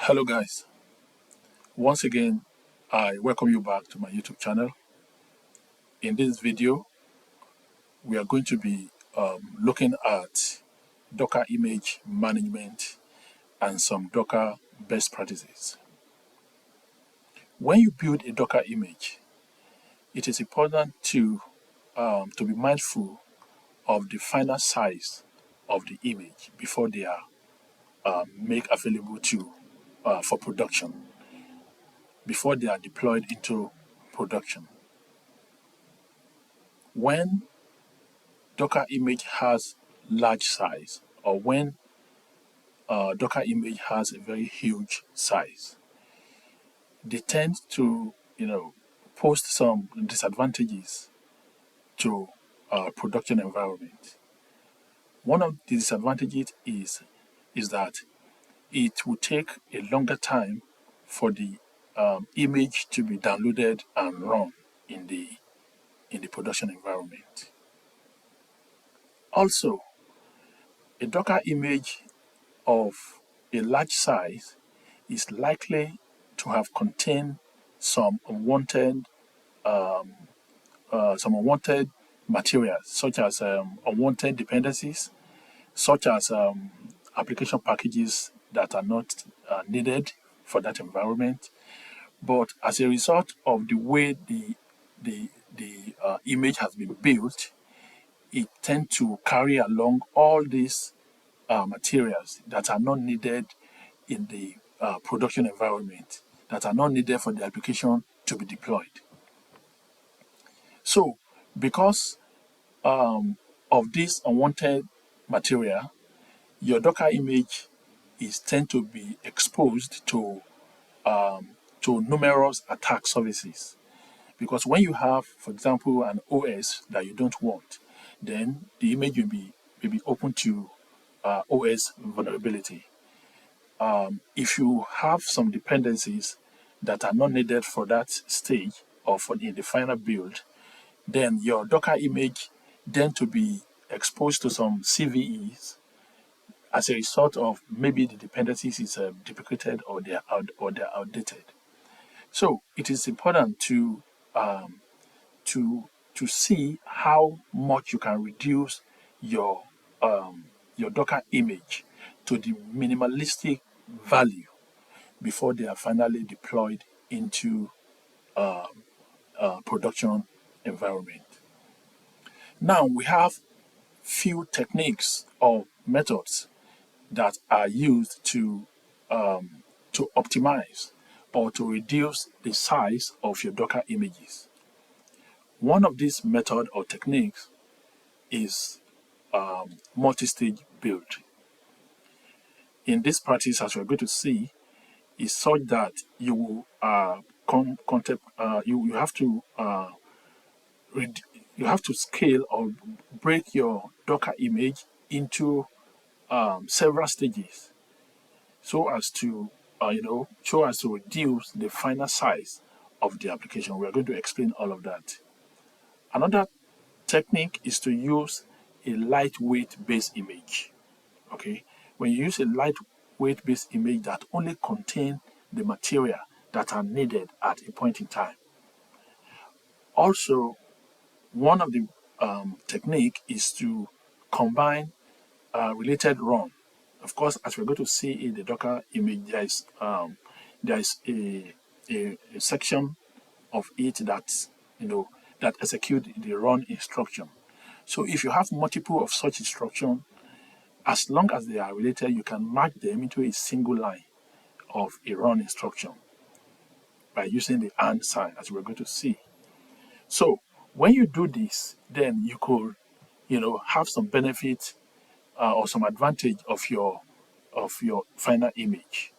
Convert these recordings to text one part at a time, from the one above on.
Hello guys, once again I welcome you back to my YouTube channel. In this video we are going to be looking at Docker image management and some Docker best practices. When you build a Docker image, it is important to be mindful of the final size of the image before they are made available for production, before they are deployed into production. When Docker image has large size, or when Docker image has a very huge size, they tend to, pose some disadvantages to production environment. One of the disadvantages is that it will take a longer time for the image to be downloaded and run in the production environment. Also, a Docker image of a large size is likely to have contained some unwanted materials, such as unwanted dependencies, such as application packages that are not needed for that environment. But as a result of the way the image has been built, it tends to carry along all these materials that are not needed in the production environment, that are not needed for the application to be deployed. So, because of this unwanted material, your Docker image is tend to be exposed to numerous attack surfaces. Because when you have, for example, an OS that you don't want, then the image will be open to OS vulnerability. If you have some dependencies that are not needed for that stage or for in the final build, then your Docker image tend to be exposed to some CVEs as a result of maybe the dependencies is deprecated or they're outdated. So it is important um, to see how much you can reduce your your Docker image to the minimalistic value before they are finally deployed into production environment. Now we have few techniques or methods that are used to optimize or to reduce the size of your Docker images. One of these method or techniques is multi-stage build. In this practice, as we're going to see, is such that you will you have to you have to scale or break your Docker image into several stages so as to reduce the final size of the application. We are going to explain all of that. Another technique is to use a lightweight base image. Okay, when you use a lightweight base image that only contain the material that are needed at a point in time. Also, one of the technique is to combine related run. Of course, as we're going to see in the Docker image, there is a section of it that execute the run instruction. So if you have multiple of such instruction, as long as they are related, you can mark them into a single line of a run instruction by using the and sign, as we're going to see. So when you do this, then you could, have some benefit or some advantage of your final image.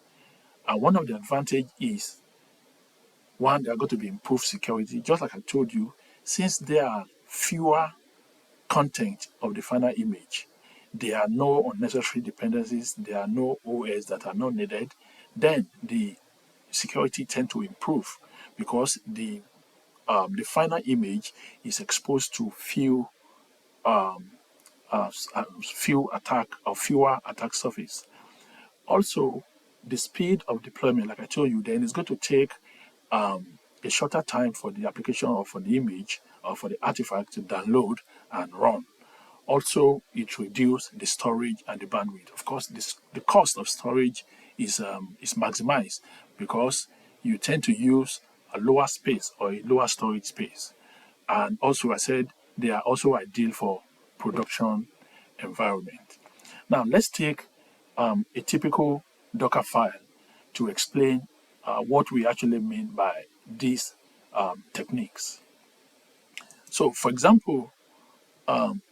And one of the advantage is one, they are going to be improved security. Just like I told you, since there are fewer content of the final image, there are no unnecessary dependencies, there are no OS that are not needed, then the security tend to improve because the final image is exposed to fewer attack surface. Also, the speed of deployment, like I told you, then it's going to take a shorter time for the application or for the image or for the artifact to download and run. Also, it reduces the storage and the bandwidth. Of course, the cost of storage is maximized because you tend to use a lower space or a lower storage space. And also, I said they are also ideal for production environment. Now, let's take a typical Docker file to explain what we actually mean by these techniques. So, for example,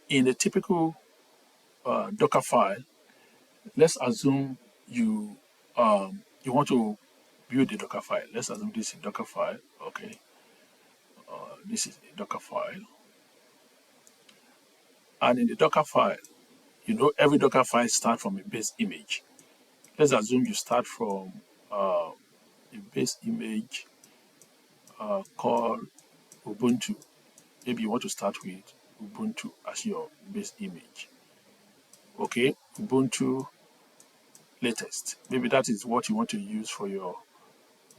in a typical Docker file, let's assume you want to build a Docker file. Let's assume this is a Docker file. Okay, this is a Docker file, and in the Docker file, every Docker file starts from a base image. Let's assume you start from a base image called Ubuntu. Maybe you want to start with Ubuntu as your base image. Okay, Ubuntu latest. Maybe that is what you want to use for your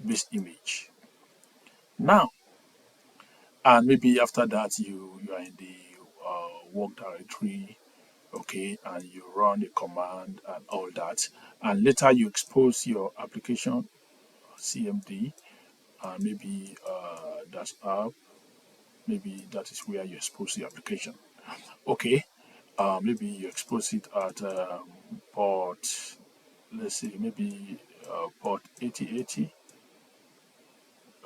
base image. Now, and maybe after that you are in the work directory, okay, and you run a command and all that, and later you expose your application CMD, and maybe that's up. Maybe that is where you expose the application. Okay, maybe you expose it at port, let's see, maybe port 8080.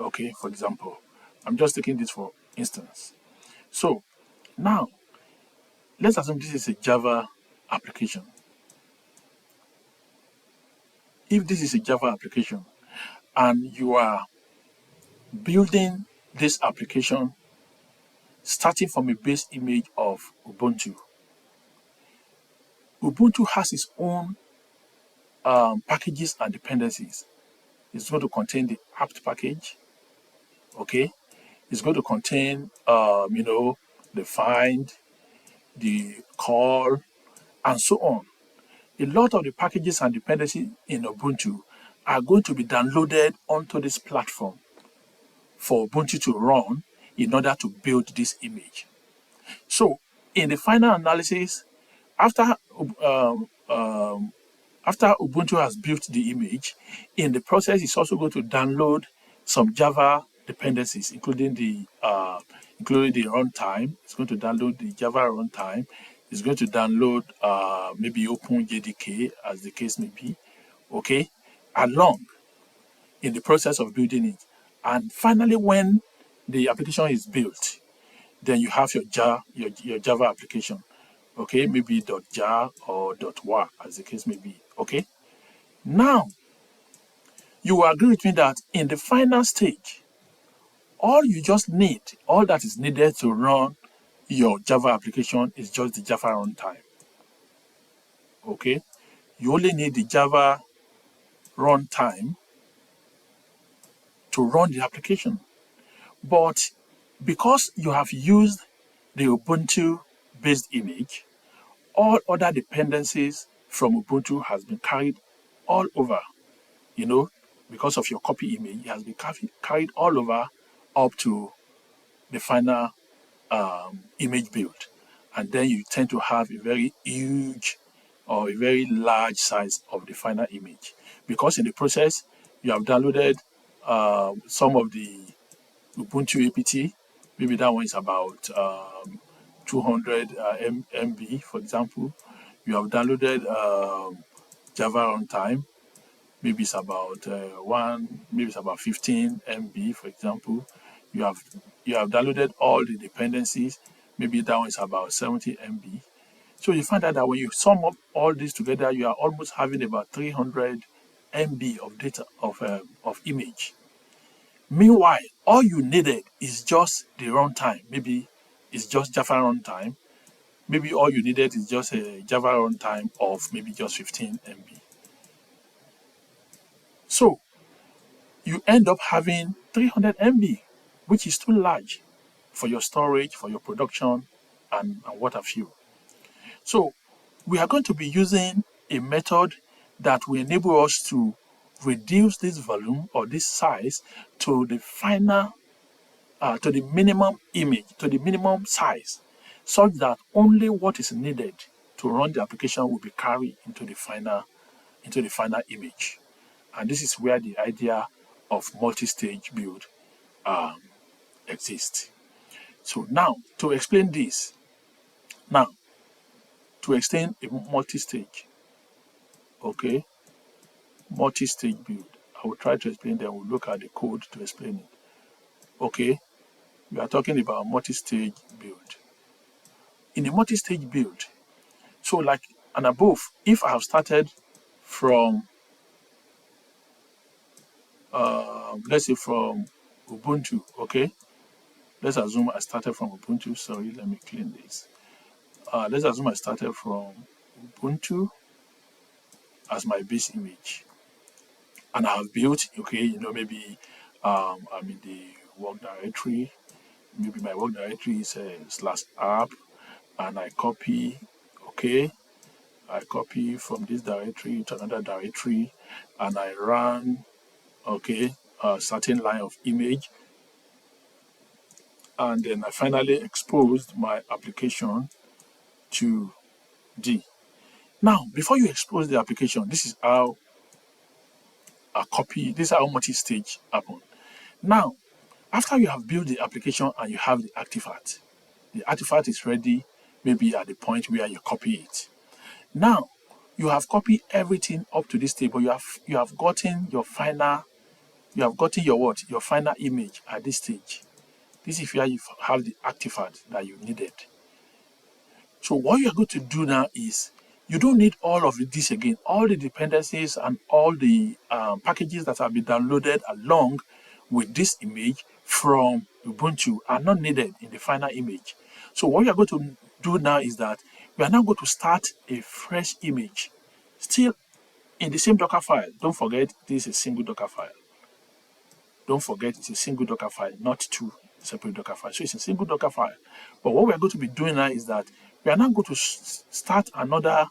Okay, for example, I'm just taking this for instance. So now let's assume this is a Java application. If this is a Java application and you are building this application starting from a base image of Ubuntu, Ubuntu has its own packages and dependencies. It's going to contain the apt package, okay? It's going to contain, the find, the call, and so on. A lot of the packages and dependencies in Ubuntu are going to be downloaded onto this platform for Ubuntu to run in order to build this image. So, in the final analysis, after after Ubuntu has built the image, in the process, it's also going to download some Java dependencies, including the runtime. It's going to download the Java runtime. It's going to download maybe OpenJDK, as the case may be, okay, along in the process of building it. And finally, when the application is built, then you have your Java application, okay, maybe .jar or .war, as the case may be, okay. Now, you will agree with me that in the final stage, all that is needed to run your Java application is just the Java runtime, okay. You only need the Java runtime to run the application. But because you have used the Ubuntu based image, all other dependencies from Ubuntu has been carried all over, because of your copy image, it has been carried all over up to the final image build. And then you tend to have a very huge or a very large size of the final image. Because in the process, you have downloaded some of the Ubuntu APT. Maybe that one is about 200 MB, for example. You have downloaded Java runtime. Maybe it's about maybe it's about 15 MB, for example. You have downloaded all the dependencies. Maybe that one is about 70 MB. So you find out that when you sum up all this together, you are almost having about 300 MB of data of image. Meanwhile, all you needed is just the runtime. Maybe it's just Java runtime. Maybe all you needed is just a Java runtime of maybe just 15 MB. So you end up having 300 MB, which is too large for your storage, for your production, and what have you. So we are going to be using a method that will enable us to reduce this volume or this size to the final, to the minimum image, to the minimum size, such that only what is needed to run the application will be carried into the final image. And this is where the idea of multi-stage build exists. So now, to explain this, now to extend a multi-stage, okay, multi-stage build. I will try to explain, then we'll look at the code to explain it. Okay, we are talking about multi-stage build. In a multi-stage build, so like and above, if I have started from, let's say from Ubuntu, okay, let's assume I started from Ubuntu. Sorry, let me clean this. Let's assume I started from Ubuntu as my base image, and I have built, okay, maybe I'm in the work directory. Maybe my work directory is /app, and I copy, okay, I copy from this directory to another directory, and I run, okay, a certain line of image, and then I finally exposed my application to D. Now, before you expose the application, this is how this is how multi-stage happen. Now, after you have built the application and you have the artifact is ready, maybe at the point where you copy it. Now, you have copied everything up to this table. You have gotten your final, your final image at this stage. This is where you have the artifact that you needed. So what you are going to do now is, you don't need all of this again. All the dependencies and all the packages that have been downloaded along with this image from Ubuntu are not needed in the final image. So what you are going to do now is that we are now going to start a fresh image, still in the same Docker file. Don't forget, this is a single Docker file. Don't forget, it's a single Docker file, not two separate Docker files. So it's a single Docker file. But what we're going to be doing now is that we are now going to start another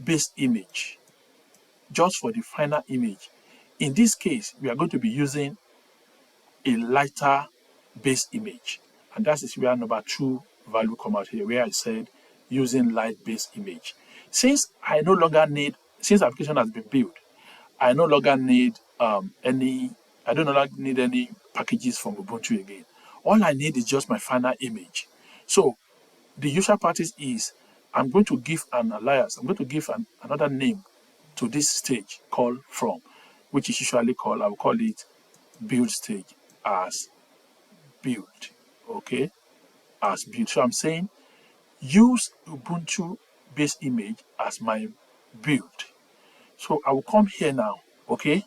base image just for the final image. In this case, we are going to be using a lighter base image. And that is where number 2 value come out here, where I said using light base image. Since the application has been built, I no longer need any packages from Ubuntu again. All I need is just my final image. So the usual practice is, I'm going to give an alias. I'm going to give another name to this stage called from, which is usually called, I will call it build stage as build, okay, as build. So I'm saying use Ubuntu base image as my build. So I will come here now, okay,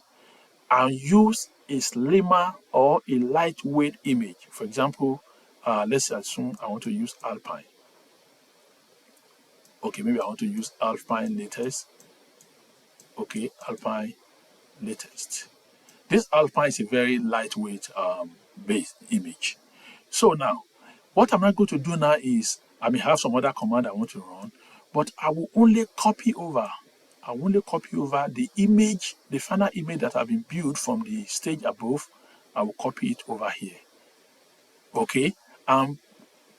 and use a slimmer or a lightweight image. For example, let's assume I want to use Alpine. Okay, maybe I want to use Alpine latest. Okay, Alpine latest. This Alpine is a very lightweight base image. So now, what I'm not going to do now is, I may have some other command I want to run, but I will only copy over the image, the final image that have been built from the stage above. I will copy it over here. Okay,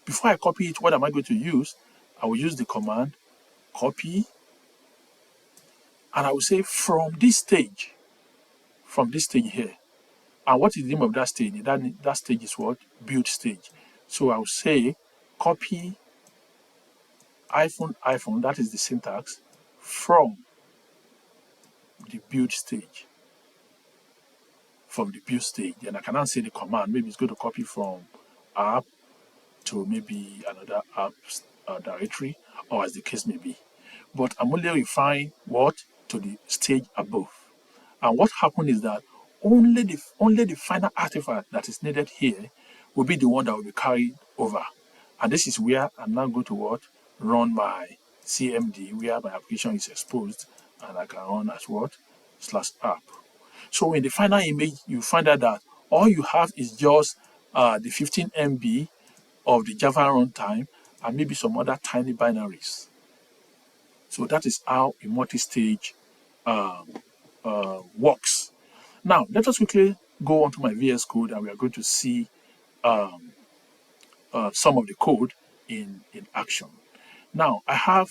before I copy it, what am I going to use? I will use the command copy, and I will say from this stage here. And what is the name of that stage? That stage is what? Build stage. So I will say copy -, that is the syntax, from the build stage. From the build stage. Then I can now say the command. Maybe it's going to copy from app to maybe another app directory, or as the case may be. But I'm only referring what? To the stage above. And what happened is that only the final artifact that is needed here will be the one that will be carried over. And this is where I'm now going to what? Run my CMD, where my application is exposed, and I can run as what? /app. So in the final image, you find out that all you have is just the 15 MB of the Java runtime and maybe some other tiny binaries. So that is how a multi-stage works. Now, let us quickly go onto my VS Code, and we are going to see some of the code in action. Now, I have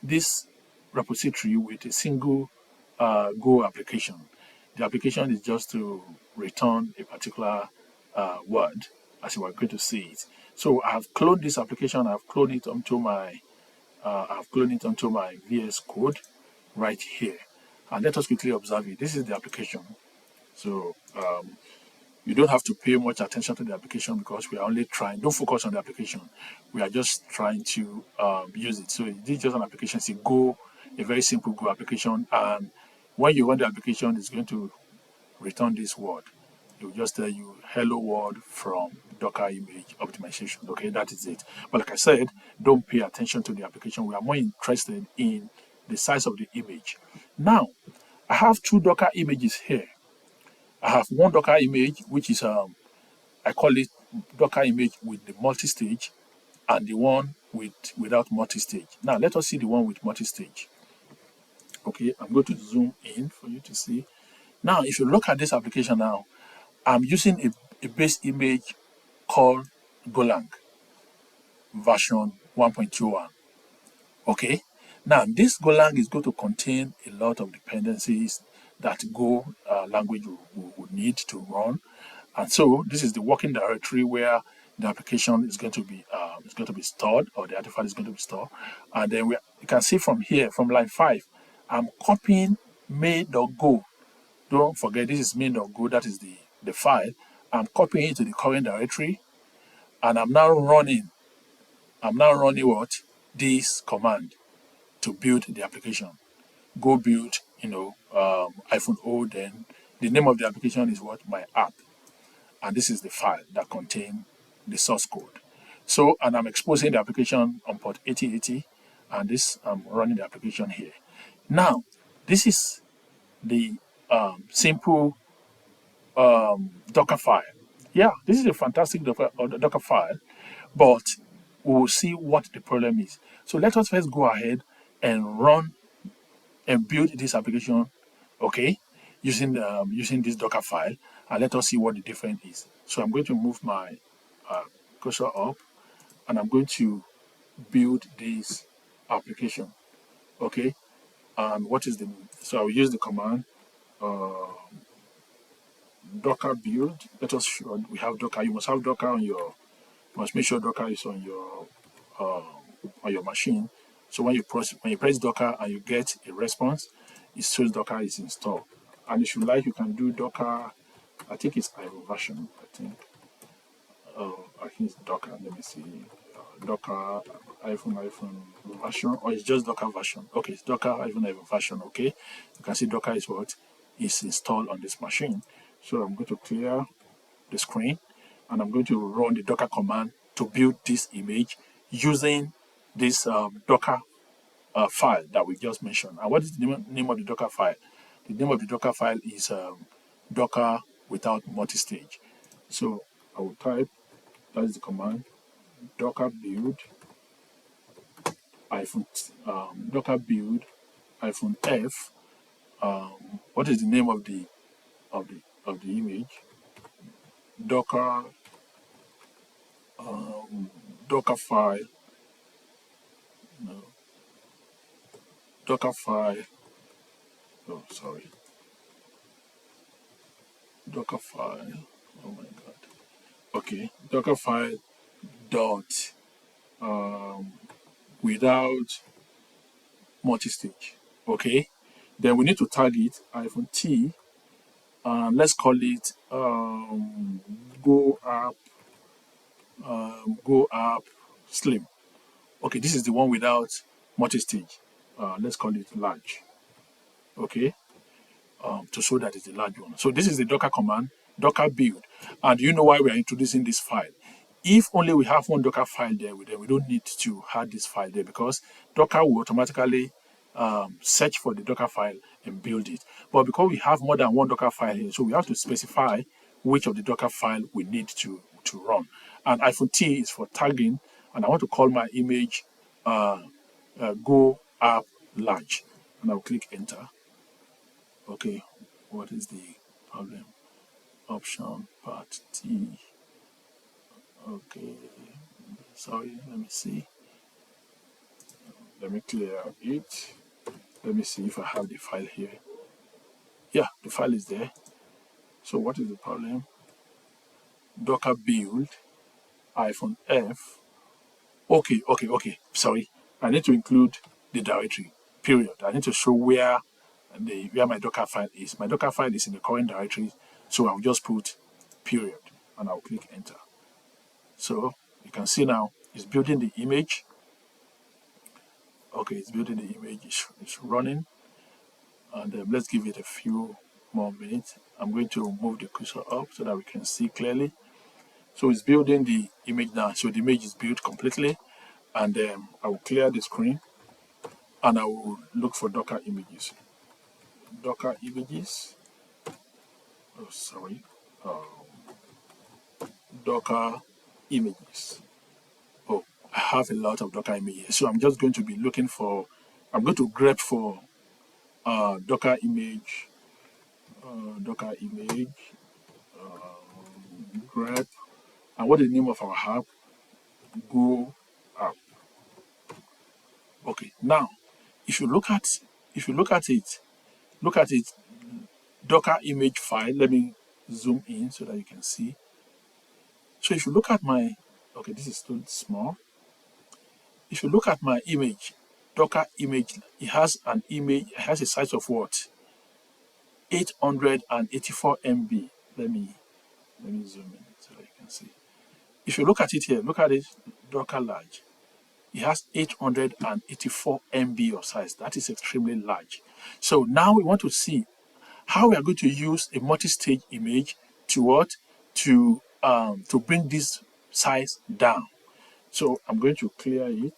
this repository with a single Go application. The application is just to return a particular word, as you are going to see it. So I have cloned this application. I've cloned it onto my VS Code right here. And let us quickly observe it. This is the application. So you don't have to pay much attention to the application because we are only trying. Don't focus on the application. We are just trying to use it. So this is just an application. It's a very simple Go application. And when you run the application, it's going to return this word. It will just tell you hello world from Docker image optimization. Okay, that is it. But like I said, don't pay attention to the application. We are more interested in the size of the image. Now, I have two Docker images here. I have one Docker image, which is I call it Docker image with the multi-stage, and the one without multi-stage. Now let us see the one with multi-stage. Okay, I'm going to zoom in for you to see. Now, if you look at this application now, I'm using a base image called Golang version 1.21. Okay, now this Golang is going to contain a lot of dependencies that Go language would need to run, and so this is the working directory where the application is going to be stored, or the artifact is going to be stored. And then you can see from here, from line 5, I'm copying main.go. Don't forget, this is main.go. That is the file. I'm copying it to the current directory, and I'm now running what? This command to build the application. Go build, -o, then the name of the application is what? My app. And this is the file that contains the source code. So, and I'm exposing the application on port 8080, and I'm running the application here. Now, this is the simple Docker file. Yeah, this is a fantastic Docker file, but we will see what the problem is. So let us first go ahead and run and build this application, okay, using this Docker file, and let us see what the difference is. So I'm going to move my cursor up, and I'm going to build this application, okay. And so I'll use the command docker build. Let us sure we have Docker. You must have Docker you must make sure Docker is on your machine. So when you press Docker and you get a response, it shows Docker is installed. And if you like, you can do Docker. I think it's Ivo version. I think it's Docker. Let me see. Docker iPhone version, or it's just Docker version. Okay, it's Docker iPhone version. Okay, you can see Docker is what is installed on this machine. So I'm going to clear the screen, and I'm going to run the Docker command to build this image using this Docker file that we just mentioned. And what is the name of the Docker file? The name of the Docker file is Docker without multi-stage. So I will type, that is the command, Docker build Docker build -f. What is the name of the image? Docker Docker file. No. Docker file. Oh, sorry. Docker file. Oh my God. Okay. Docker file dot without multi-stage. Okay. Then we need to tag it -t. Let's call it Go app slim. Okay, this is the one without multi-stage. Let's call it large. Okay, to show that it's a large one. So this is the Docker command, Docker build. And you know why we are introducing this file? If only we have one Docker file there, then we don't need to add this file there, because Docker will automatically search for the Docker file and build it. But because we have more than one Docker file here, so we have to specify which of the Docker file we need to run. And -t is for tagging, and I want to call my image Go App Large, and I'll click enter. Okay, what is the problem? Option part T. Okay, sorry, let me see. Let me clear it. Let me see if I have the file here. Yeah, the file is there. So what is the problem? Docker build -f. Okay. Sorry, I need to include the directory. Period. I need to show where my Docker file is. My Docker file is in the current directory, so I'll just put period and I'll click enter. So you can see now it's building the image. Okay, it's building the image. It's running, and let's give it a few more minutes. I'm going to move the cursor up so that we can see clearly. So it's building the image now. So the image is built completely, and I will clear the screen and I will look for Docker images. Docker images. Oh, sorry. Docker images. Oh, I have a lot of Docker images. So I'm just going to be looking for, I'm going to grep for Docker image, grep. And what is the name of our app? Go app. Okay, now if you look at it, Docker image file. Let me zoom in so that you can see. So if you look at my, okay, this is too small. If you look at my image, Docker image, it has an image, it has a size of what? 884 MB. Let me zoom in so that you can see. If you look at it here, look at it, Docker large. It has 884 MB of size. That is extremely large. So now we want to see how we are going to use a multi-stage image to what? To bring this size down. So I'm going to clear it.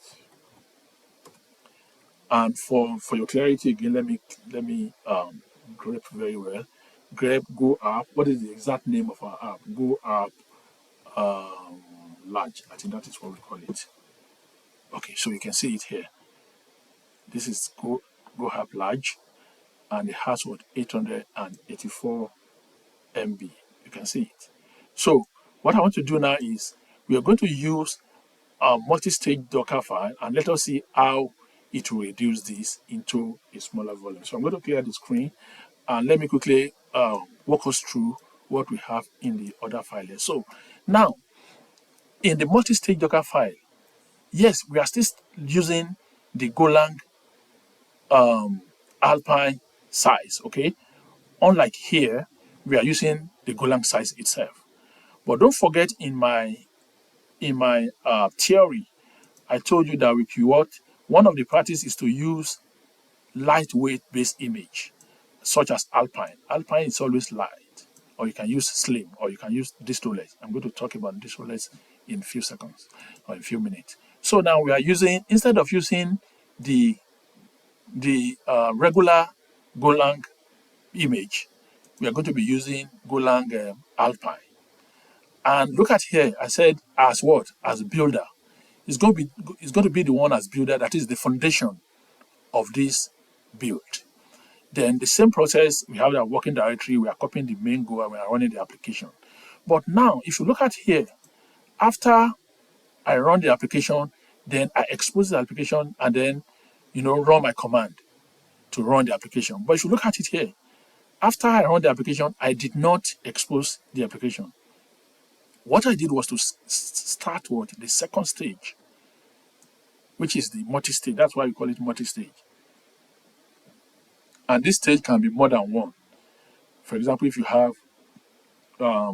And for your clarity again, let me grep very well. Grep Go App. What is the exact name of our app? Go App Large. I think that is what we call it. Okay, so you can see it here. This is Go App Large, and it has what? 884 MB. You can see it. So what I want to do now is we are going to use a multi-stage Docker file, and let us see how it will reduce this into a smaller volume. So I'm going to clear the screen, and let me quickly walk us through what we have in the other file here. So now, in the multi-stage Docker file, yes, we are still using the Golang Alpine size, okay? Unlike here, we are using the Golang size itself. But don't forget, in my theory, I told you that with what one of the practices is to use lightweight based image, such as Alpine. Alpine is always light, or you can use Slim, or you can use Distroless. I'm going to talk about Distroless in a few seconds or in a few minutes. So now we are using, instead of using the regular Golang image, we are going to be using Golang Alpine. And look at here, I said as what? As builder. It's going to be the one as builder that is the foundation of this build. Then the same process, we have our working directory, we are copying the main Go and we are running the application. But now, if you look at here, after I run the application, then I expose the application and then, run my command to run the application. But if you look at it here, after I run the application, I did not expose the application. What I did was to start the second stage, which is the multi-stage. That's why we call it multi-stage. And this stage can be more than one. For example, if you have a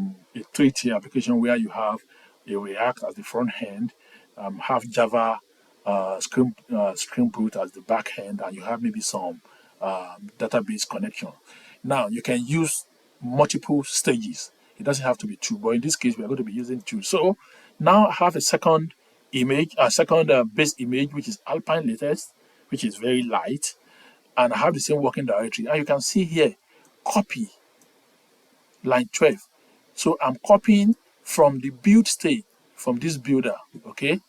three-tier application where you have a React as the front end, have Java Spring Boot as the back end, and you have maybe some database connection. Now, you can use multiple stages. It doesn't have to be two, but in this case, we are going to be using two. So now I have a second image, a second base image, which is Alpine latest, which is very light. And I have the same working directory. And you can see here, copy, line 12. So I'm copying from the build stage, from this builder, okay?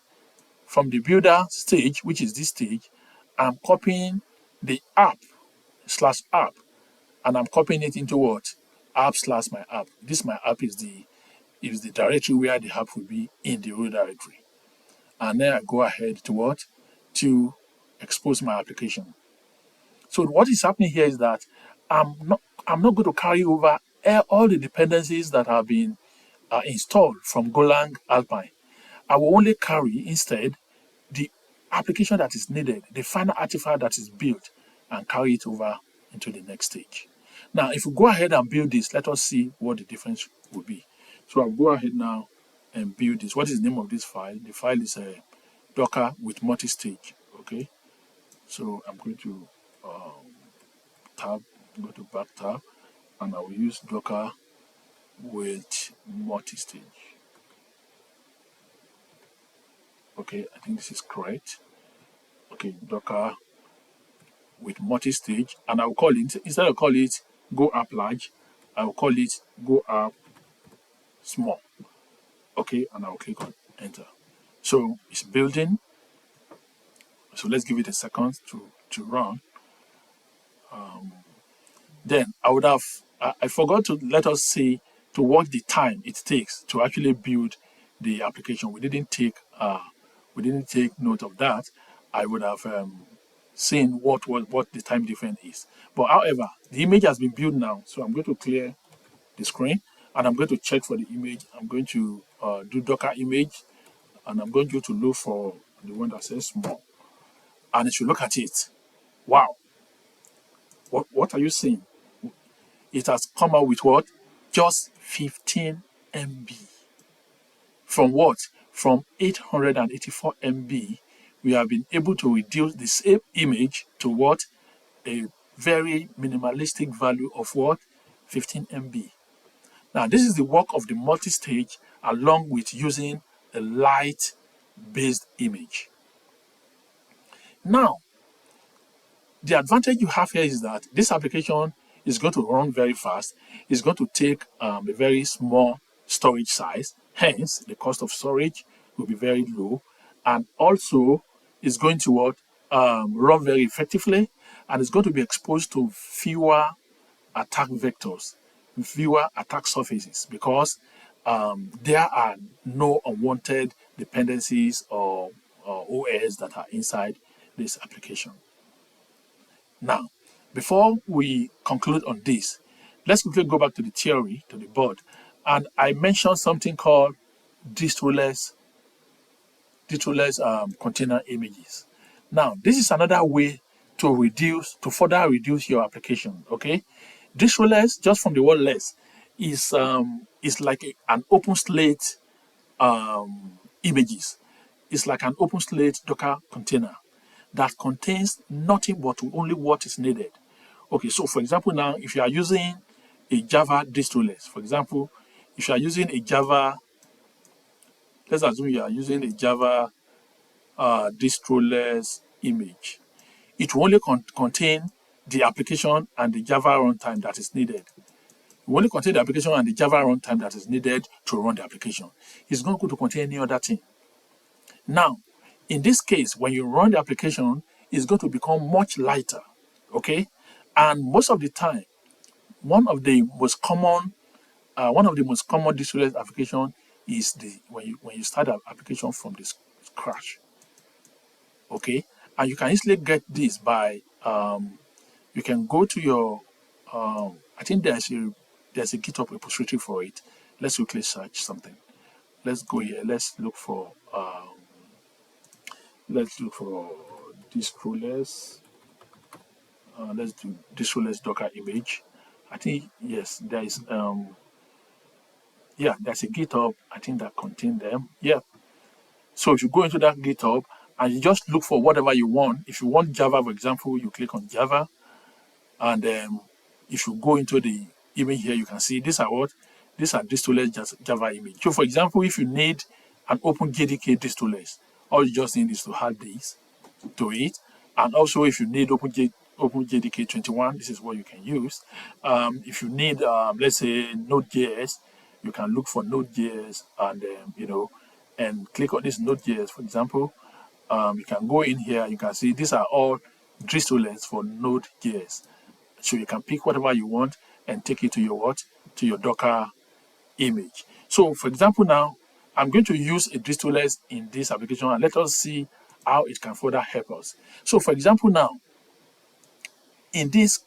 From the builder stage, which is this stage, I'm copying the app /app, and I'm copying it into what? App/my app. This my app is the directory where the app will be in the root directory. And then I go ahead to what? To expose my application. So what is happening here is that I'm not going to carry over all the dependencies that have been installed from Golang Alpine. I will only carry instead the application that is needed, the final artifact that is built, and carry it over into the next stage. Now, if we go ahead and build this, let us see what the difference will be. So I'll go ahead now and build this. What is the name of this file? The file is a Docker with multi-stage. Okay. So I'm going to go to back tab, and I will use Docker with multi-stage. Okay, I think this is correct. Okay, Docker with multi-stage, and I will call it, instead of call it Go App Large, I will call it Go App Small. Okay, and I will click on Enter. So it's building. So let's give it a second to run. Then I forgot to let us see to what the time it takes to actually build the application. We didn't take note of that. I would have seen what the time difference is. But however, the image has been built now, so I'm going to clear the screen and I'm going to check for the image. I'm going to do Docker image, and I'm going to look for the one that says small. And if you look at it, wow, what are you seeing? It has come out with what? Just 15 MB. From what? From 884 MB, we have been able to reduce the same image to what? A very minimalistic value of what? 15 MB. Now, this is the work of the multi-stage along with using a light-based image. Now, the advantage you have here is that this application is going to run very fast. It's going to take a very small storage size. Hence, the cost of storage will be very low. And also, it's going to run very effectively. And it's going to be exposed to fewer attack vectors, fewer attack surfaces, because there are no unwanted dependencies or OS that are inside this application. Now, before we conclude on this, let's quickly go back to the theory, to the board. And I mentioned something called Distroless container images. Now, this is another way to further reduce your application. Okay, Distroless, just from the word less, is like an open slate images. It's like an open slate Docker container that contains nothing but only what is needed. Okay, so for example, now if you are using a Java Distroless, for example, if you are using a Java, let's assume you are using a Java Distroless image, it will only contain the application and the Java runtime that is needed. It will only contain the application and the Java runtime that is needed to run the application. It's not going to contain any other thing. Now, in this case, when you run the application, it's going to become much lighter, okay? And most of the time, one of the most common Distroless application is when you start an application from the scratch, okay? And you can easily get this by you can go to your I think there's a GitHub repository for it. Let's quickly search something. Let's go here. Let's look for Distroless. Let's do Distroless Docker image. I think yes, there's a GitHub, I think, that contain them. Yeah. So if you go into that GitHub and you just look for whatever you want. If you want Java, for example, you click on Java, and if you go into the image here, you can see these are Distroless Java image. So for example, if you need an OpenJDK Distroless, all you just need is to add this to it. And also, if you need OpenJDK 21, this is what you can use. If you need, let's say, Node.js, you can look for Node.js and click on this Node.js, for example. You can go in here, you can see these are all Distroless for Node.js. So you can pick whatever you want and take it to your what? To your Docker image. So for example now, I'm going to use a Distroless in this application and let us see how it can further help us. So for example now, in this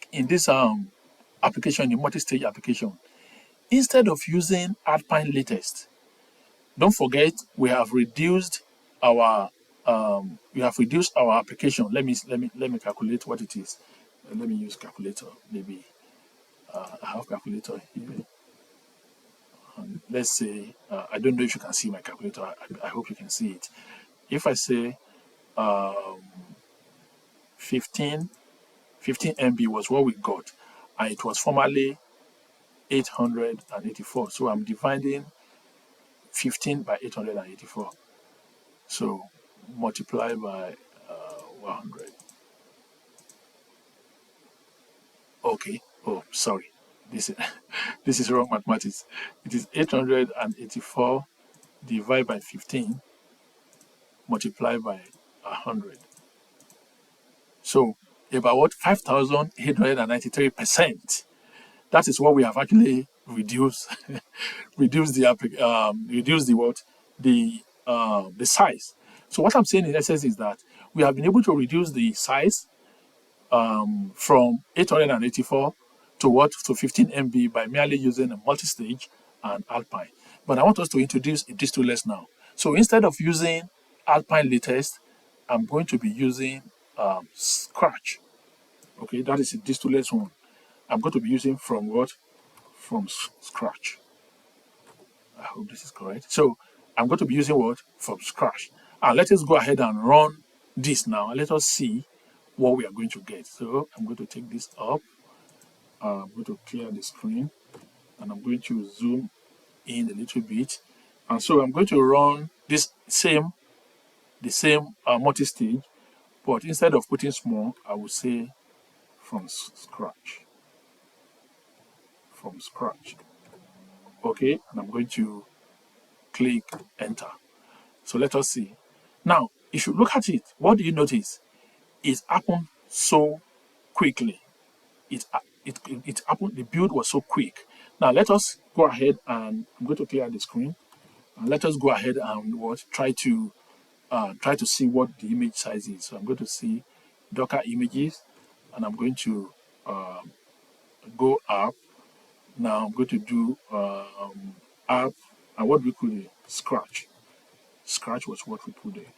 application, the multi-stage application, instead of using Alpine latest, don't forget we have reduced our application. Let me calculate what it is. Let me use calculator. Maybe I have calculator here. Let's say I don't know if you can see my calculator. I hope you can see it. If I say um, 15 MB was what we got, and it was formerly 884. So I'm dividing 15 by 884. So multiply by 100. Okay. Oh, sorry. This is this is wrong mathematics. It is 884 divided by 15 multiplied by 100. So about what? 5,893%. That is what we have actually reduced reduce the what? The size. So what I'm saying in essence is that we have been able to reduce the size from 884 to what? To 15 MB by merely using a multi-stage and Alpine. But I want us to introduce a Distroless now. So instead of using Alpine latest, I'm going to be using Scratch. Okay, that is a Distroless one. I'm going to be using from what? From Scratch. I hope this is correct. So I'm going to be using what? From Scratch. And let us go ahead and run this now. Let us see what we are going to get. So I'm going to take this up. I'm going to clear the screen and I'm going to zoom in a little bit. And so I'm going to run this the same multi-stage, but instead of putting small, I will say from scratch. From scratch. Okay, and I'm going to click enter. So let us see. Now, if you look at it, what do you notice? It happened so quickly. It happened. The build was so quick. Now let us go ahead and I'm going to clear the screen. And let us go ahead and what try to see what the image size is. So I'm going to see Docker images, and I'm going to go up. Now I'm going to do app, and what we put there, Scratch. Scratch was what we put there.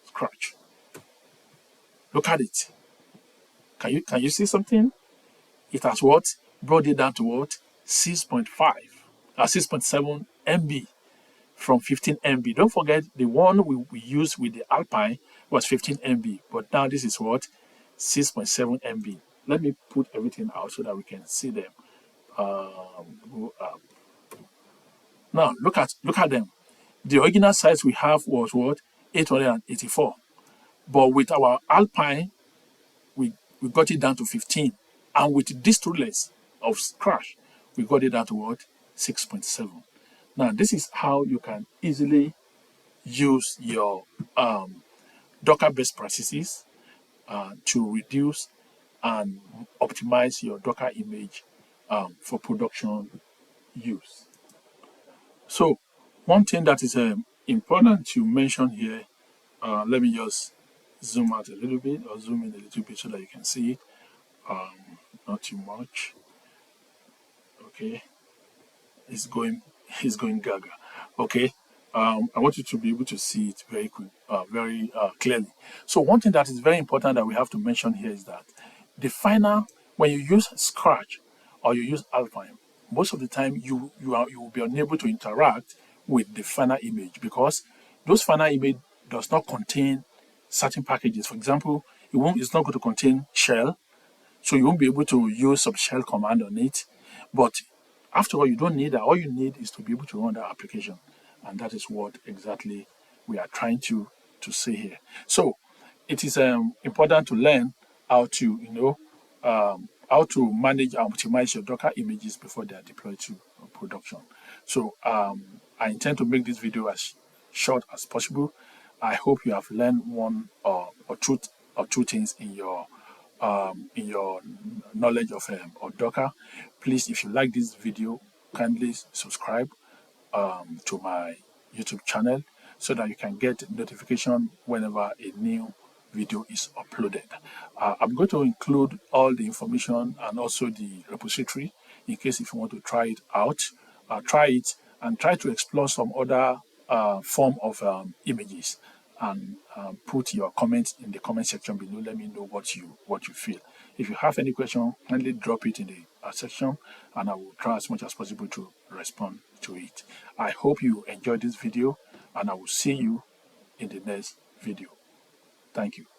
Scratch. Look at it. Can you see something? It has what? Brought it down to what? 6.5, 6.7 MB from 15 MB. Don't forget the one we used with the Alpine was 15 MB, but now this is what? 6.7 MB. Let me put everything out so that we can see them. Go up. Now look at them. The original size we have was what? 884. But with our Alpine, we got it down to 15. And with Distroless of Scratch, we got it down to what? 6.7. Now, this is how you can easily use your Docker best practices to reduce and optimize your Docker image for production use. So, one thing that is important to mention here, let me just zoom out a little bit or zoom in a little bit so that you can see it. Not too much. Okay, it's going gaga. Okay, I want you to be able to see it very quick, very clearly. So one thing that is very important that we have to mention here is that the final, when you use Scratch or you use Alpine, most of the time you will be unable to interact with the final image because those final image does not contain certain packages. For example, it's not going to contain shell, so you won't be able to use some shell command on it. But after all, you don't need that. All you need is to be able to run that application. And that is what exactly we are trying to say here. So it is important to learn how to, how to manage and optimize your Docker images before they are deployed to production. So I intend to make this video as short as possible. I hope you have learned one or two things in your in your knowledge of Docker. Please, if you like this video, kindly subscribe to my YouTube channel so that you can get notification whenever a new video is uploaded. I'm going to include all the information and also the repository in case if you want to try it out. Try it and try to explore some other form of images, and put your comments in the comment section below. Let me know what you feel. If you have any question, kindly drop it in the section, and I will try as much as possible to respond to it. I hope you enjoyed this video, and I will see you in the next video. Thank you.